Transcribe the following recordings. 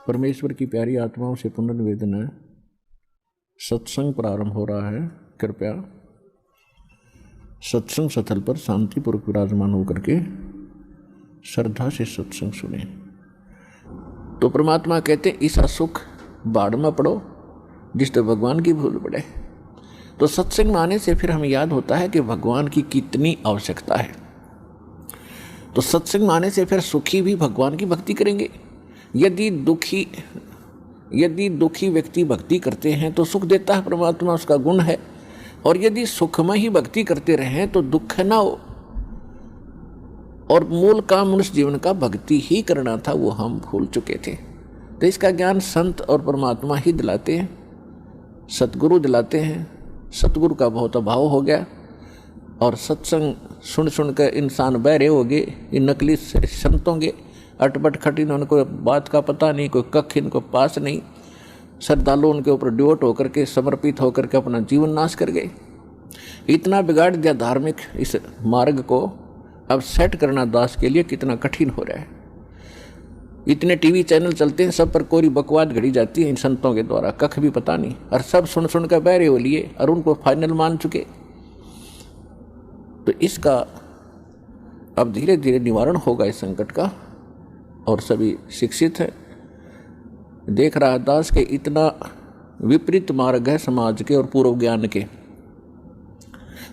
परमेश्वर की प्यारी आत्माओं से पुनर्निवेदन है, सत्संग प्रारंभ हो रहा है। कृपया सत्संग स्थल पर शांतिपूर्वक विराजमान होकर के श्रद्धा से सत्संग सुने। तो परमात्मा कहते इस असुख बाढ़ में पड़ो जिससे भगवान की भूल पड़े। तो सत्संग में आने से फिर हमें याद होता है कि भगवान की कितनी आवश्यकता है। तो सत्संग में आने से फिर सुखी भी भगवान की भक्ति करेंगे। यदि दुखी व्यक्ति भक्ति करते हैं तो सुख देता है परमात्मा, उसका गुण है। और यदि सुखमय ही भक्ति करते रहें तो दुख ना हो। और मूल काम मनुष्य जीवन का भक्ति ही करना था, वो हम भूल चुके थे। तो इसका ज्ञान संत और परमात्मा ही दिलाते हैं, सतगुरु दिलाते हैं। सतगुरु का बहुत अभाव हो गया और सत्संग सुन सुन कर इंसान बहरे हो गए। इन नकली संतों के अटपट खटिन, उनको बात का पता नहीं, कोई कख इनको पास नहीं। श्रद्धालु उनके ऊपर ड्योट होकर के समर्पित होकर के अपना जीवन नाश कर गए। इतना बिगाड़ दिया धार्मिक इस मार्ग को। अब सेट करना दास के लिए कितना कठिन हो रहा है। इतने टीवी चैनल चलते हैं, सब पर कोई बकवाद घड़ी जाती है इन संतों के द्वारा, कख भी पता नहीं, और सब सुन सुन कर बहरे हो लिए और उनको फाइनल मान चुके। तो इसका अब धीरे धीरे निवारण होगा इस संकट का। और सभी शिक्षित है, देख रहा दास के इतना विपरीत मार्ग है समाज के और पूर्व ज्ञान के,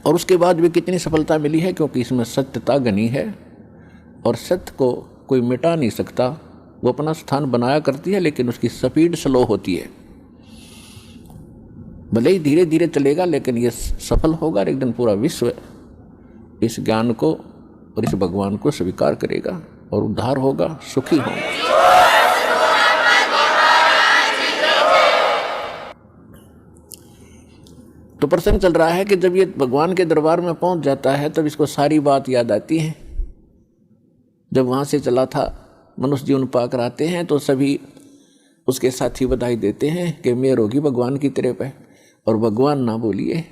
और उसके बाद भी कितनी सफलता मिली है, क्योंकि इसमें सत्यता घनी है और सत्य को कोई मिटा नहीं सकता। वो अपना स्थान बनाया करती है लेकिन उसकी स्पीड स्लो होती है। भले ही धीरे धीरे चलेगा लेकिन ये सफल होगा और एक दिन पूरा विश्व इस ज्ञान को और इस भगवान को स्वीकार करेगा और उद्धार होगा, सुखी होगा। तो प्रसंग चल रहा है कि जब ये भगवान के दरबार में पहुंच जाता है तब इसको सारी बात याद आती है। जब वहां से चला था, मनुष्य जीवन पाकर आते हैं तो सभी उसके साथी बधाई देते हैं कि मेहर होगी भगवान की तेरे पे, और भगवान ना बोलिए,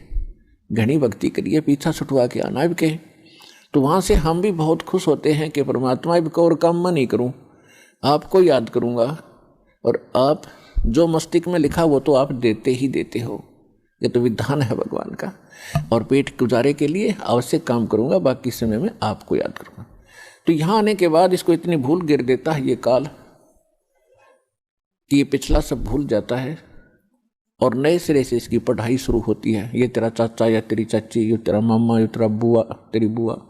घनी भक्ति करिए, पीछा छुटवा के आना भी कहे। तो वहाँ से हम भी बहुत खुश होते हैं कि परमात्मा भी को और काम मैं नहीं करूँ, आपको याद करूँगा, और आप जो मस्तिष्क में लिखा वो तो आप देते ही देते हो। ये तो विधान है भगवान का। और पेट गुजारे के लिए आवश्यक काम करूँगा, बाकी समय में आपको याद करूँगा। तो यहाँ आने के बाद इसको इतनी भूल गिर देता है ये काल कि ये पिछला सब भूल जाता है और नए सिरे से इसकी पढ़ाई शुरू होती है। ये तेरा चाचा या तेरी चाची, ये तेरा मामा, ये तेरा बुआ, तेरी बुआ,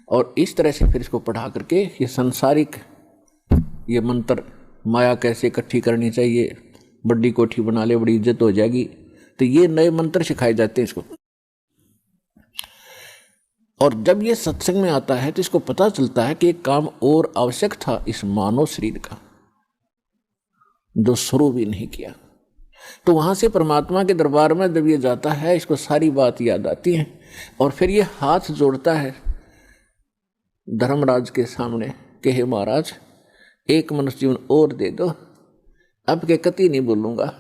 और इस तरह से फिर इसको पढ़ा करके ये संसारिक ये मंत्र, माया कैसे इकट्ठी करनी चाहिए, बड़ी कोठी बना ले बड़ी इज्जत हो जाएगी, तो ये नए मंत्र सिखाए जाते हैं इसको। और जब ये सत्संग में आता है तो इसको पता चलता है कि एक काम और आवश्यक था इस मानव शरीर का, जो शुरू भी नहीं किया। तो वहां से परमात्मा के दरबार में जब ये जाता है, इसको सारी बात याद आती है और फिर ये हाथ जोड़ता है धर्मराज के सामने कि हे महाराज, एक मनुष्य जीवन और दे दो, अब के कति नहीं बोलूँगा।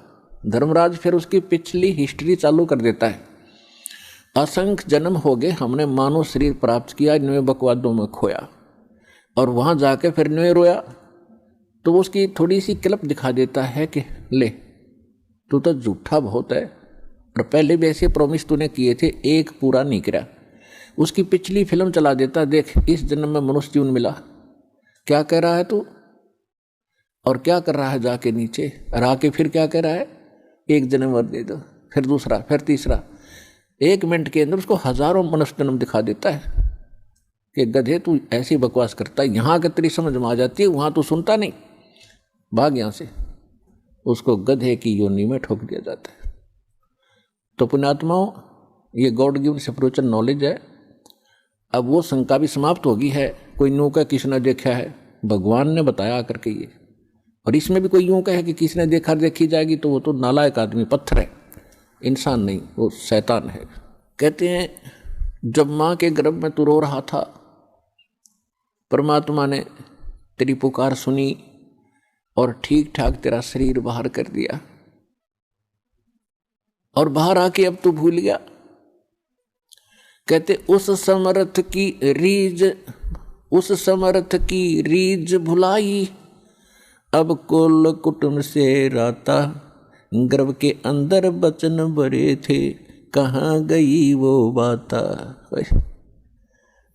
धर्मराज फिर उसकी पिछली हिस्ट्री चालू कर देता है। असंख्य जन्म हो गए, हमने मानव शरीर प्राप्त किया, इनमें बकवादों में खोया, और वहाँ जाके फिर इनमें रोया। तो वो उसकी थोड़ी सी क्लिप दिखा देता है कि ले, तू तो झूठा बहुत है, और पहले भी ऐसे प्रॉमिस तूने किए थे, एक पूरा नहीं करा। उसकी पिछली फिल्म चला देता, देख इस जन्म में मनुष्य जीवन मिला, क्या कह रहा है तू और क्या कर रहा है जाके नीचे, और आके फिर क्या कह रहा है, एक जन्म और दे दो, फिर दूसरा, फिर तीसरा। 1 मिनट के अंदर उसको हजारों मनुष्य जन्म दिखा देता है कि गधे तू ऐसी बकवास करता है, यहाँ के तेरी समझ में आ जाती है, वहाँ तू सुनता नहीं, भाग यहाँ से। उसको गधे की योनि में ठोक दिया जाता है। तो पुण्यात्माओं, ये गॉड गिवन स्पिरिचुअल नॉलेज है। अब वो शंका भी समाप्त होगी है, कोई यूँ का किसने देखा है, भगवान ने बताया करके ये। और इसमें भी कोई यूँ कहे कि किसने देखा देखी जाएगी, तो वो तो नालायक आदमी, पत्थर है, इंसान नहीं, वो शैतान है। कहते हैं जब माँ के गर्भ में तू रो रहा था, परमात्मा ने तेरी पुकार सुनी और ठीक ठाक तेरा शरीर बाहर कर दिया, और बाहर आके अब तू भूल गया। कहते उस समर्थ की रीज भुलाई, अब कुल कुटुंब से राता, गर्भ के अंदर बचन भरे थे, कहाँ गई वो बाता।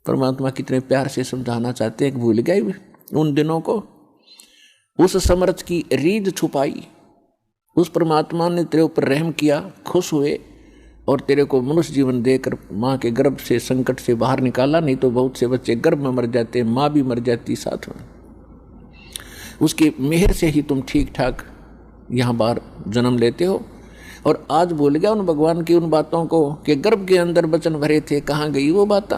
परमात्मा कितने प्यार से समझाना चाहते हैं, भूल गए उन दिनों को। उस समर्थ की रीझ छुपाई, उस परमात्मा ने तेरे ऊपर रहम किया, खुश हुए और तेरे को मनुष्य जीवन देकर माँ के गर्भ से संकट से बाहर निकाला। नहीं तो बहुत से बच्चे गर्भ में मर जाते, माँ भी मर जाती साथ में। उसकी मेहर से ही तुम ठीक ठाक यहाँ बाहर जन्म लेते हो। और आज भूल गया उन भगवान की उन बातों को कि गर्भ के अंदर वचन भरे थे, कहाँ गई वो बात।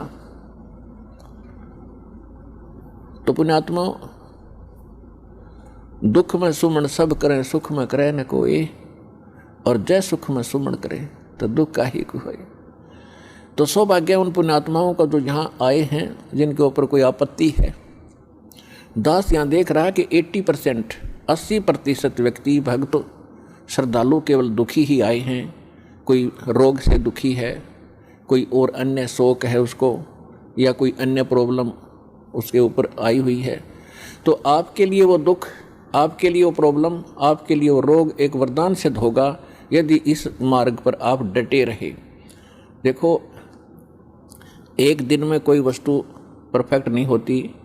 तो पुण्यात्मा, दुख में सुमन सब करें, सुख में करे न कोई, और जय सुख में सुमन करें तो दुख का ही कोई। तो सौभाग्य उन पुण्यात्माओं का जो यहाँ आए हैं, जिनके ऊपर कोई आपत्ति है। दास यहाँ देख रहा है कि 80% व्यक्ति भक्त श्रद्धालु केवल दुखी ही आए हैं। कोई रोग से दुखी है, कोई और अन्य शोक है उसको, या कोई अन्य प्रॉब्लम उसके ऊपर आई हुई है। तो आपके लिए वो दुख, आपके लिए वो प्रॉब्लम, आपके लिए वो रोग एक वरदान सिद्ध होगा यदि इस मार्ग पर आप डटे रहे। देखो, एक दिन में कोई वस्तु परफेक्ट नहीं होती।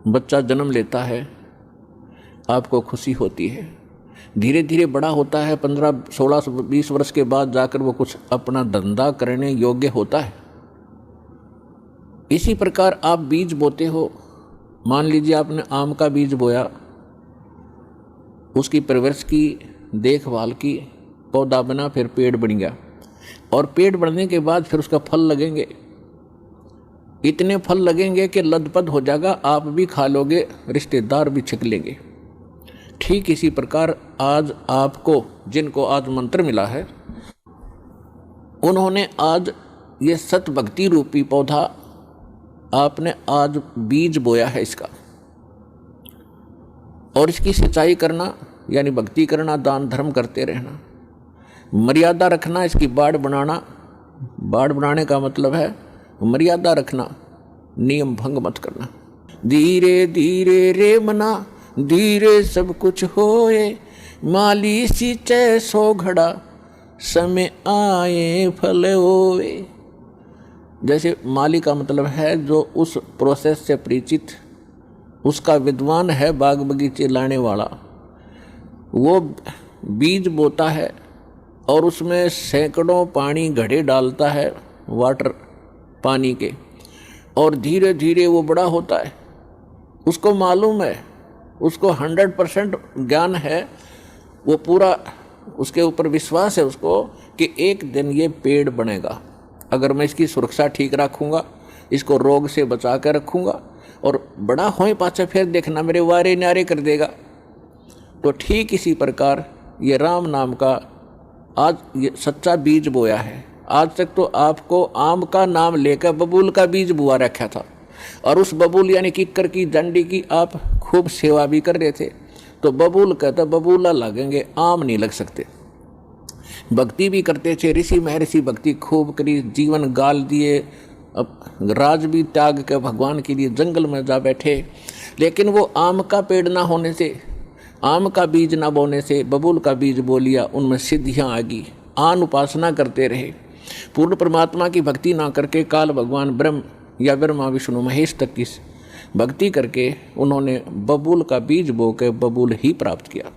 बच्चा जन्म लेता है, आपको खुशी होती है, धीरे धीरे बड़ा होता है, 15, 16, 20 वर्ष के बाद जाकर वो कुछ अपना धंधा करने योग्य होता है। इसी प्रकार आप बीज बोते हो। मान लीजिए आपने आम का बीज बोया, उसकी परवरिश की, देखभाल की, पौधा बना, फिर पेड़ बन गया, और पेड़ बढ़ने के बाद फिर उसका फल लगेंगे। इतने फल लगेंगे कि लदपद हो जाएगा, आप भी खा लोगे, रिश्तेदार भी छिक लेंगे। ठीक इसी प्रकार आज आपको, जिनको आज मंत्र मिला है, उन्होंने आज ये सत भक्ति रूपी पौधा आपने आज बीज बोया है इसका, और इसकी सिंचाई करना यानी भक्ति करना, दान धर्म करते रहना, मर्यादा रखना, इसकी बाड़ बनाना। बाड़ बनाने का मतलब है मर्यादा रखना, नियम भंग मत करना। धीरे धीरे रे मना, धीरे सब कुछ होए, माली सींचे सो घड़ा, समय आए फल होए। जैसे माली का मतलब है जो उस प्रोसेस से परिचित, उसका विद्वान है, बाग बगीचे लाने वाला। वो बीज बोता है और उसमें सैकड़ों पानी घड़े डालता है, वाटर पानी के, और धीरे धीरे वो बड़ा होता है। उसको मालूम है, उसको 100% ज्ञान है, वो पूरा उसके ऊपर विश्वास है उसको कि एक दिन ये पेड़ बनेगा। अगर मैं इसकी सुरक्षा ठीक रखूँगा, इसको रोग से बचा कर रखूँगा, और बड़ा होए पाछा फिर देखना मेरे वारे न्यारे कर देगा। तो ठीक इसी प्रकार ये राम नाम का आज ये सच्चा बीज बोया है। आज तक तो आपको आम का नाम लेकर बबूल का बीज बुआ रखा था, और उस बबूल यानी किक्कर की डंडी की आप खूब सेवा भी कर रहे थे। तो बबूल कहता बबूला लगेंगे, आम नहीं लग सकते। भक्ति भी करते थे, ऋषि महर्षि भक्ति खूब करी, जीवन गाल दिए, अब राज भी त्याग के भगवान के लिए जंगल में जा बैठे। लेकिन वो आम का पेड़ ना होने से, आम का बीज ना बोने से बबूल का बीज बो लिया, उनमें सिद्धियाँ आ गई। आन उपासना करते रहे, पूर्ण परमात्मा की भक्ति ना करके काल भगवान ब्रह्म या ब्रह्मा विष्णु महेश तक की भक्ति करके उन्होंने बबूल का बीज बो के बबूल ही प्राप्त किया।